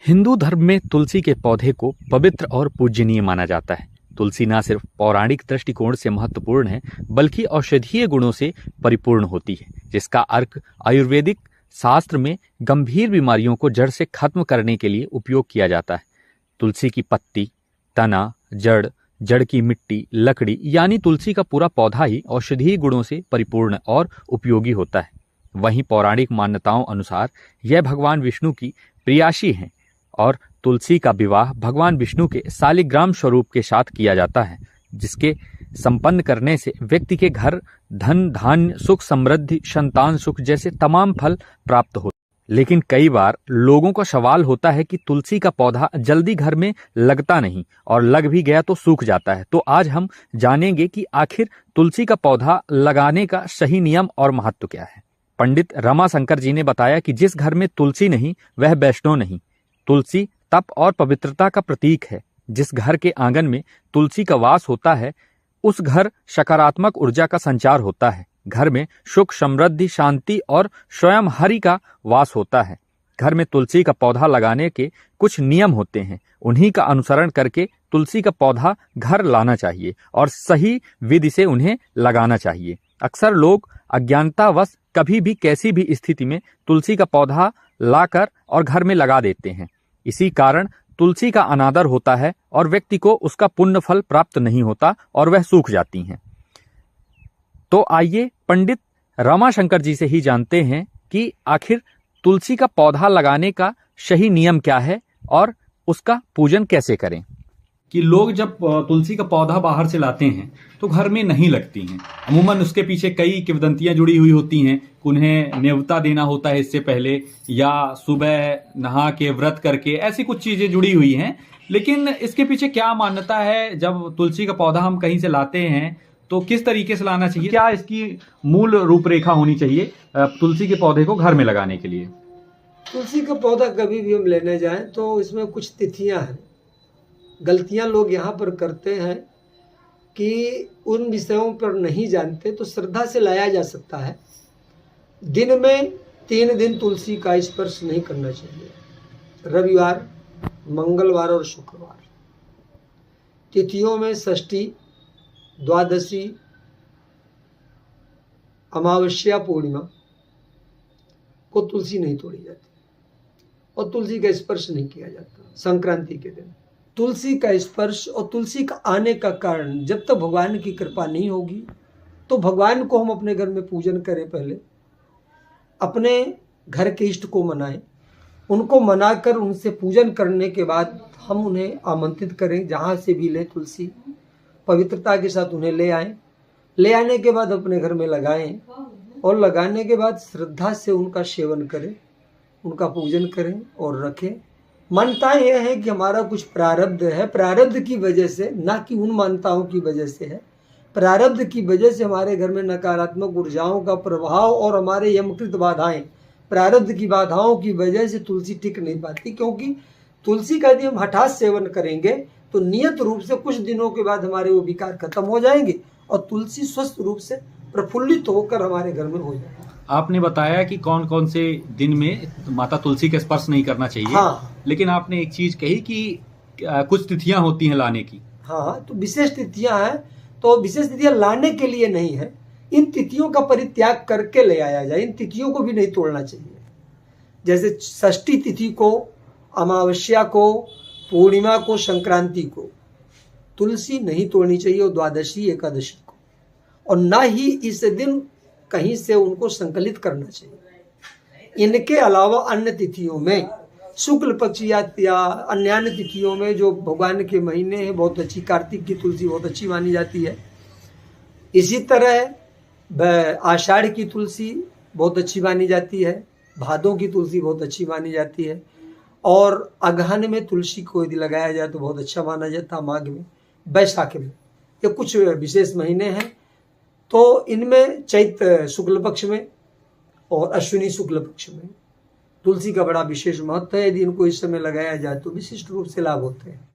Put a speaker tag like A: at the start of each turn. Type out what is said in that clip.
A: हिंदू धर्म में तुलसी के पौधे को पवित्र और पूजनीय माना जाता है। तुलसी न सिर्फ पौराणिक दृष्टिकोण से महत्वपूर्ण है, बल्कि औषधीय गुणों से परिपूर्ण होती है, जिसका अर्क आयुर्वेदिक शास्त्र में गंभीर बीमारियों को जड़ से खत्म करने के लिए उपयोग किया जाता है। तुलसी की पत्ती, तना, जड़ की मिट्टी, लकड़ी यानी तुलसी का पूरा पौधा ही औषधीय गुणों से परिपूर्ण और उपयोगी होता है। वहीं पौराणिक मान्यताओं अनुसार यह भगवान विष्णु की प्रियाशी है और तुलसी का विवाह भगवान विष्णु के शालिग्राम स्वरूप के साथ किया जाता है, जिसके संपन्न करने से व्यक्ति के घर धन, धान्य, सुख, समृद्धि, संतान सुख जैसे तमाम फल प्राप्त होते। लेकिन कई बार लोगों का सवाल होता है कि तुलसी का पौधा जल्दी घर में लगता नहीं और लग भी गया तो सूख जाता है। तो आज हम जानेंगे कि आखिर तुलसी का पौधा लगाने का सही नियम और महत्व क्या है। पंडित रमाशंकर जी ने बताया कि जिस घर में तुलसी नहीं वह वैष्णव नहीं। तुलसी तप और पवित्रता का प्रतीक है। जिस घर के आंगन में तुलसी का वास होता है उस घर सकारात्मक ऊर्जा का संचार होता है। घर में सुख, समृद्धि, शांति और स्वयं हरि का वास होता है। घर में तुलसी का पौधा लगाने के कुछ नियम होते हैं, उन्हीं का अनुसरण करके तुलसी का पौधा घर लाना चाहिए और सही विधि से उन्हें लगाना चाहिए। अक्सर लोग अज्ञानतावश कभी भी किसी भी स्थिति में तुलसी का पौधा लाकर और घर में लगा देते हैं। इसी कारण तुलसी का अनादर होता है और व्यक्ति को उसका पुण्य फल प्राप्त नहीं होता और वह सूख जाती हैं। तो आइए पंडित रमाशंकर जी से ही जानते हैं कि आखिर तुलसी का पौधा लगाने का सही नियम क्या है और उसका पूजन कैसे करें।
B: कि लोग जब तुलसी का पौधा बाहर से लाते हैं तो घर में नहीं लगती हैं। अमूमन उसके पीछे कई किंवदंतियां जुड़ी हुई होती हैं कि उन्हें न्योता देना होता है इससे पहले, या सुबह नहा के व्रत करके, ऐसी कुछ चीजें जुड़ी हुई हैं। लेकिन इसके पीछे क्या मान्यता है, जब तुलसी का पौधा हम कहीं से लाते हैं तो किस तरीके से लाना चाहिए, क्या इसकी मूल रूपरेखा होनी चाहिए तुलसी के पौधे को घर में लगाने के लिए।
C: तुलसी का पौधा कभी भी हम लेने जाएं तो इसमें कुछ तिथियां हैं। गलतियां लोग यहाँ पर करते हैं कि उन विषयों पर नहीं जानते, तो श्रद्धा से लाया जा सकता है। दिन में 3 दिन तुलसी का स्पर्श नहीं करना चाहिए, रविवार, मंगलवार और शुक्रवार। तिथियों में षष्ठी, द्वादशी, अमावस्या, पूर्णिमा को तुलसी नहीं तोड़ी जाती और तुलसी का स्पर्श नहीं किया जाता। संक्रांति के दिन तुलसी का स्पर्श और तुलसी का आने का कारण, जब तक भगवान की कृपा नहीं होगी तो भगवान को हम अपने घर में पूजन करें। पहले अपने घर के इष्ट को मनाएं, उनको मनाकर उनसे पूजन करने के बाद हम उन्हें आमंत्रित करें, जहाँ से भी ले तुलसी पवित्रता के साथ उन्हें ले आएं। ले आने के बाद अपने घर में लगाएं और लगाने के बाद श्रद्धा से उनका सेवन करें, उनका पूजन करें और रखें। मान्यता यह है कि हमारा कुछ प्रारब्ध है, प्रारब्ध की वजह से, ना कि उन मान्यताओं की वजह से है। प्रारब्ध की वजह से हमारे घर में नकारात्मक ऊर्जाओं का प्रभाव और हमारे यमकृत बाधाएं, प्रारब्ध की बाधाओं की वजह से तुलसी टिक नहीं पाती। क्योंकि तुलसी का यदि हम हठात सेवन करेंगे तो नियत रूप से कुछ दिनों के बाद हमारे वो विकार खत्म हो जाएंगे और तुलसी स्वस्थ रूप से प्रफुल्लित होकर हमारे घर में हो जाएगी।
B: आपने बताया कि कौन कौन से दिन में माता तुलसी का स्पर्श नहीं करना चाहिए।
C: हाँ।
B: लेकिन आपने एक चीज कही कि कुछ तिथियां होती हैं लाने की।
C: हाँ, तो विशेष तिथियां हैं, तो विशेष तिथियां लाने के लिए नहीं है। इन तिथियों का परित्याग करके ले आया जाए, इन तिथियों को भी नहीं तोड़ना चाहिए। जैसे षष्ठी तिथि को, अमावस्या को, पूर्णिमा को, संक्रांति को तुलसी नहीं तोड़नी चाहिए और द्वादशी, एकादशी को, और ना ही इस दिन कहीं से उनको संकलित करना चाहिए। इनके अलावा अन्य तिथियों में, शुक्ल पक्ष या अन्य तिथियों में जो भगवान के महीने हैं, बहुत अच्छी, कार्तिक की तुलसी बहुत अच्छी मानी जाती है। इसी तरह आषाढ़ की तुलसी बहुत अच्छी मानी जाती है, भादों की तुलसी बहुत अच्छी मानी जाती है, और अगहन में तुलसी को यदि लगाया जाए तो बहुत अच्छा माना जाता है। माघ में, बैसाख में, ये कुछ विशेष महीने हैं। तो इनमें चैत शुक्ल पक्ष में और अश्विनी शुक्ल पक्ष में तुलसी का बड़ा विशेष महत्व है। यदि इनको इस समय लगाया जाए तो विशिष्ट रूप से लाभ होते हैं।